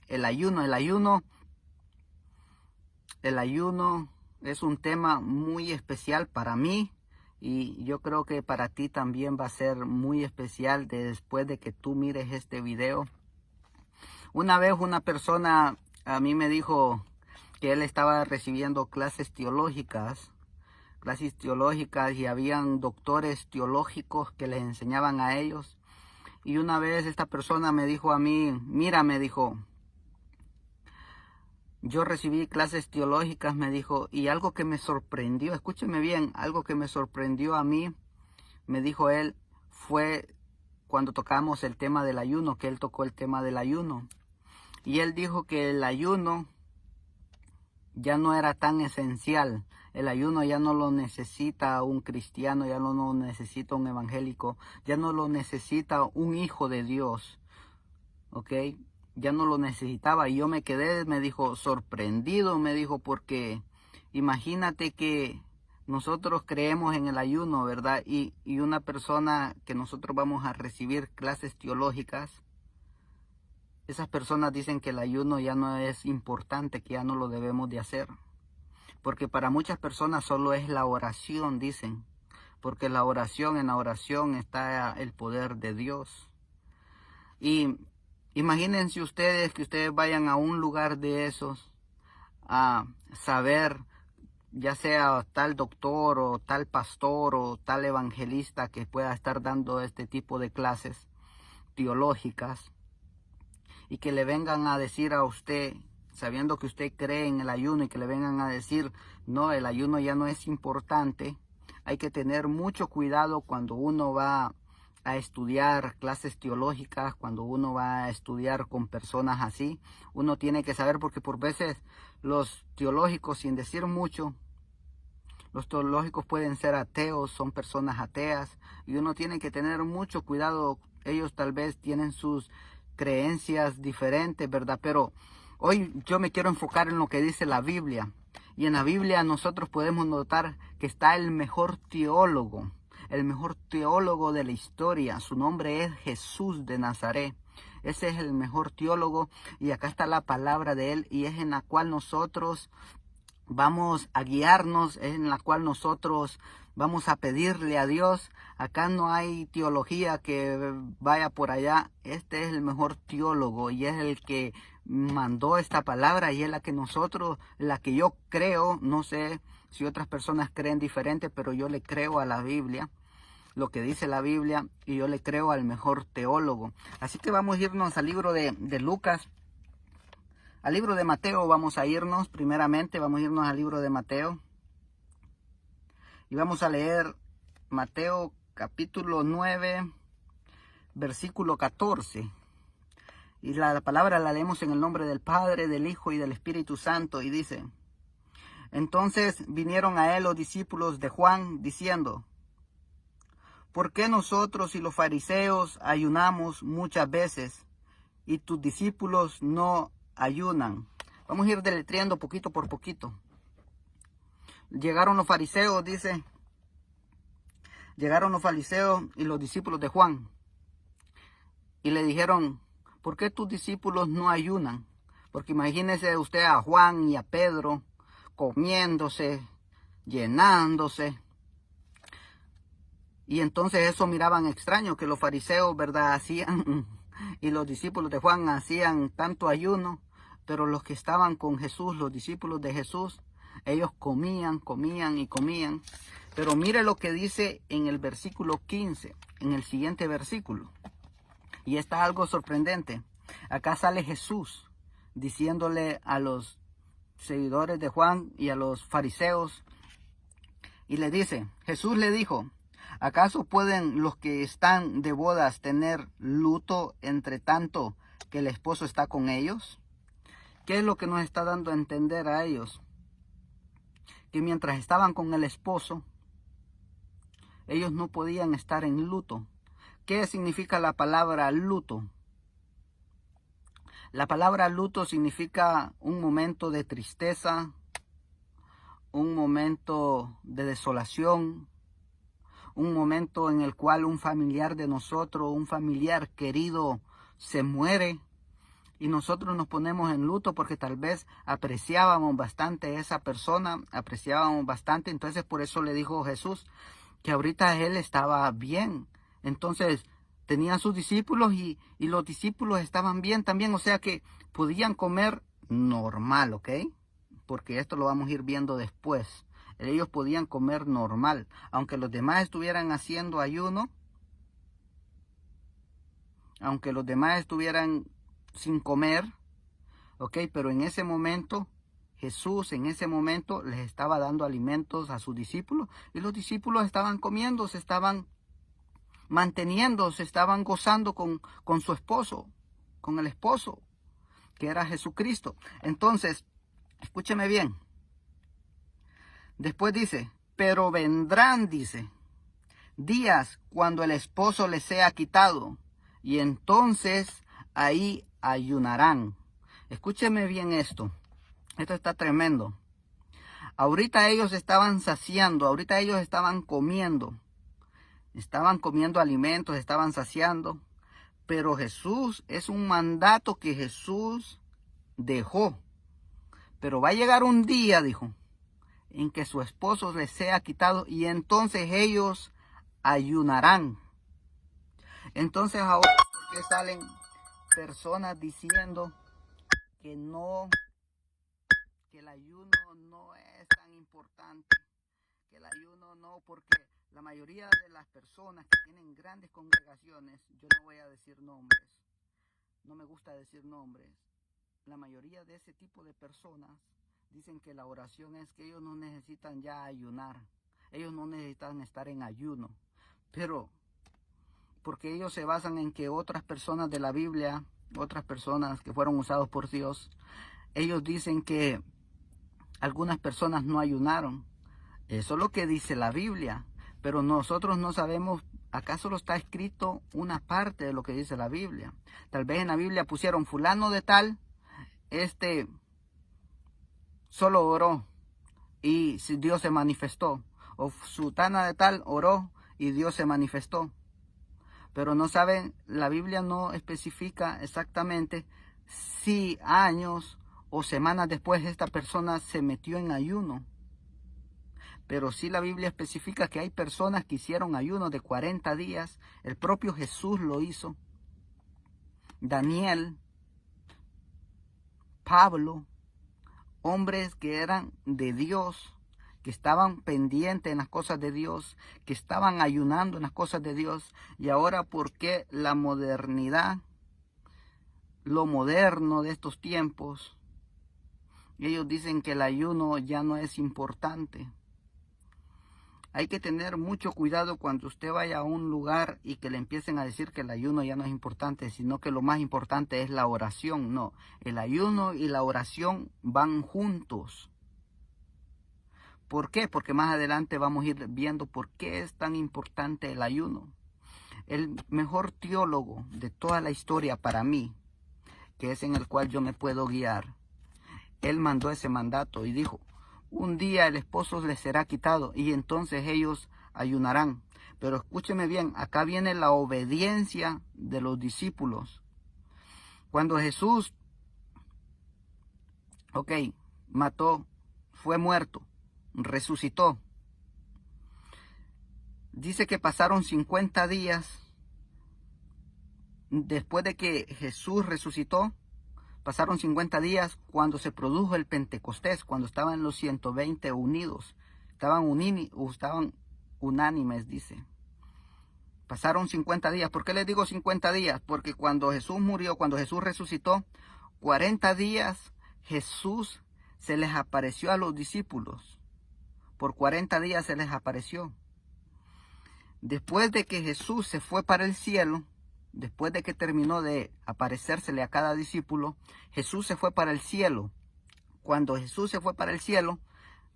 El ayuno. El ayuno es un tema muy especial para mí y yo creo que para ti también va a ser muy especial después de que tú mires este video. Una vez una persona a mí me dijo que él estaba recibiendo clases teológicas y habían doctores teológicos que les enseñaban a ellos. Y una vez esta persona me dijo a mí, mira, me dijo, yo recibí clases teológicas, me dijo, y algo que me sorprendió, escúcheme bien, algo que me sorprendió a mí, me dijo él, fue cuando tocamos el tema del ayuno, que él tocó el tema del ayuno. Y él dijo que el ayuno ya no era tan esencial. El ayuno ya no lo necesita un cristiano, ya no lo necesita un evangélico, ya no lo necesita un hijo de Dios, ¿ok? Ya no lo necesitaba y yo me quedé, me dijo, sorprendido, me dijo, porque imagínate que nosotros creemos en el ayuno, ¿verdad? Y una persona que nosotros vamos a recibir clases teológicas, esas personas dicen que el ayuno ya no es importante, que ya no lo debemos de hacer. Porque para muchas personas solo es la oración, dicen. Porque en la oración está el poder de Dios. Y imagínense ustedes que ustedes vayan a un lugar de esos a saber, ya sea tal doctor o tal pastor o tal evangelista que pueda estar dando este tipo de clases teológicas, y que le vengan a decir a usted, sabiendo que usted cree en el ayuno, y que le vengan a decir, no, el ayuno ya no es importante. Hay que tener mucho cuidado cuando uno va a estudiar clases teológicas, cuando uno va a estudiar con personas así. Uno tiene que saber, porque por veces los teológicos, sin decir mucho, los teológicos pueden ser ateos, son personas ateas, y uno tiene que tener mucho cuidado. Ellos tal vez tienen sus creencias diferentes, ¿verdad? Pero hoy yo me quiero enfocar en lo que dice la Biblia. Y en la Biblia nosotros podemos notar que está el mejor teólogo de la historia. Su nombre es Jesús de Nazaret. Ese es el mejor teólogo, y acá está la palabra de él, y es en la cual nosotros vamos a guiarnos, es en la cual nosotros vamos a pedirle a Dios. Acá no hay teología que vaya por allá. Este es el mejor teólogo y es el que mandó esta palabra, y es la que yo creo. No sé si otras personas creen diferente, pero yo le creo a la Biblia, lo que dice la Biblia, y yo le creo al mejor teólogo. Así que vamos a irnos al libro de Lucas. Al libro de Mateo vamos a irnos, primeramente vamos a irnos al libro de Mateo. Y vamos a leer Mateo capítulo 9, versículo 14. Y la palabra la leemos en el nombre del Padre, del Hijo y del Espíritu Santo. Y dice, entonces vinieron a él los discípulos de Juan, diciendo, ¿por qué nosotros y los fariseos ayunamos muchas veces y tus discípulos no ayunan? Vamos a ir deletreando poquito por poquito. Llegaron los fariseos, dice. Llegaron los fariseos y los discípulos de Juan. Y le dijeron, ¿por qué tus discípulos no ayunan? Porque imagínese usted a Juan y a Pedro comiéndose, llenándose. Y entonces eso miraban extraño, que los fariseos, ¿verdad?, hacían, y los discípulos de Juan hacían tanto ayuno. Pero los que estaban con Jesús, los discípulos de Jesús, ellos comían y comían. Pero mire lo que dice en el versículo 15, en el siguiente versículo. Y está algo sorprendente. Acá sale Jesús diciéndole a los seguidores de Juan y a los fariseos, y le dice, Jesús le dijo, ¿acaso pueden los que están de bodas tener luto entre tanto que el esposo está con ellos? ¿Qué es lo que nos está dando a entender a ellos? Que mientras estaban con el esposo, ellos no podían estar en luto. ¿Qué significa la palabra luto? La palabra luto significa un momento de tristeza, un momento de desolación, un momento en el cual un familiar de nosotros, un familiar querido, se muere. Y nosotros nos ponemos en luto porque tal vez apreciábamos bastante a esa persona, apreciábamos bastante. Entonces por eso le dijo Jesús que ahorita él estaba bien. Entonces tenían sus discípulos y los discípulos estaban bien también. O sea que podían comer normal, ¿ok? Porque esto lo vamos a ir viendo después. Ellos podían comer normal. Aunque los demás estuvieran haciendo ayuno, aunque los demás estuvieran sin comer, ok, pero en ese momento Jesús en ese momento les estaba dando alimentos a sus discípulos y los discípulos estaban comiendo, se estaban manteniendo, se estaban gozando con su esposo, con el esposo que era Jesucristo. Entonces, escúcheme bien. Después dice, pero vendrán, dice, días cuando el esposo les sea quitado y entonces ahí ayunarán. Escúcheme bien esto. Esto está tremendo. Ahorita ellos estaban saciando, ahorita ellos estaban comiendo alimentos, estaban saciando. Pero Jesús, es un mandato que Jesús dejó. Pero va a llegar un día, dijo, en que su esposo les sea quitado y entonces ellos ayunarán. Entonces ahora, ¿por qué salen personas diciendo que no, que el ayuno no es tan importante? Que el ayuno no, porque la mayoría de las personas que tienen grandes congregaciones, yo no voy a decir nombres, no me gusta decir nombres, la mayoría de ese tipo de personas dicen que la oración es que ellos no necesitan ya ayunar, ellos no necesitan estar en ayuno, pero porque ellos se basan en que otras personas de la Biblia, otras personas que fueron usados por Dios, ellos dicen que algunas personas no ayunaron. Eso es lo que dice la Biblia, pero nosotros no sabemos, acá solo está escrito una parte de lo que dice la Biblia. Tal vez en la Biblia pusieron fulano de tal, solo oró y Dios se manifestó. O sutana de tal oró y Dios se manifestó. Pero no saben, la Biblia no especifica exactamente si años o semanas después esta persona se metió en ayuno. Pero sí la Biblia especifica que hay personas que hicieron ayuno de 40 días. El propio Jesús lo hizo. Daniel, Pablo, hombres que eran de Dios, que estaban pendientes en las cosas de Dios, que estaban ayunando en las cosas de Dios. Y ahora, ¿por qué la modernidad, lo moderno de estos tiempos, ellos dicen que el ayuno ya no es importante? Hay que tener mucho cuidado cuando usted vaya a un lugar y que le empiecen a decir que el ayuno ya no es importante, sino que lo más importante es la oración. No, el ayuno y la oración van juntos. ¿Por qué? Porque más adelante vamos a ir viendo por qué es tan importante el ayuno. El mejor teólogo de toda la historia para mí, que es en el cual yo me puedo guiar, él mandó ese mandato y dijo, un día el esposo les será quitado y entonces ellos ayunarán. Pero escúcheme bien, acá viene la obediencia de los discípulos. Cuando Jesús, mató, fue muerto, resucitó. Dice que pasaron 50 días después de que Jesús resucitó. Pasaron 50 días cuando se produjo el Pentecostés, cuando estaban los 120 unidos. Estaban unánimes, dice. Pasaron 50 días. ¿Por qué les digo 50 días? Porque cuando Jesús murió, cuando Jesús resucitó, 40 días Jesús se les apareció a los discípulos. Por 40 días se les apareció. Después de que Jesús se fue para el cielo, después de que terminó de aparecérsele a cada discípulo, Jesús se fue para el cielo. Cuando Jesús se fue para el cielo,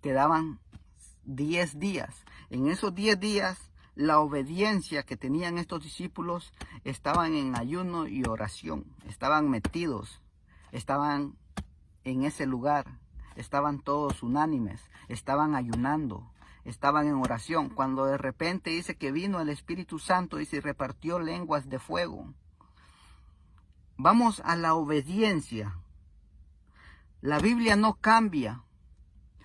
quedaban 10 días. En esos 10 días, la obediencia que tenían estos discípulos estaban en ayuno y oración. Estaban metidos, estaban en ese lugar, estaban todos unánimes, estaban ayunando. Estaban en oración, cuando de repente dice que vino el Espíritu Santo y se repartió lenguas de fuego. Vamos a la obediencia. La Biblia no cambia.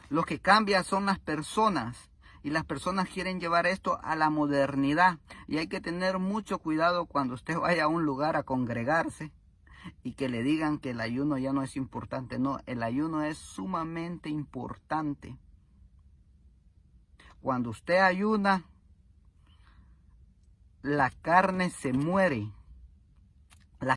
Lo que cambia son las personas. Y las personas quieren llevar esto a la modernidad. Y hay que tener mucho cuidado cuando usted vaya a un lugar a congregarse y que le digan que el ayuno ya no es importante. No, el ayuno es sumamente importante. Cuando usted ayuna, la carne se muere.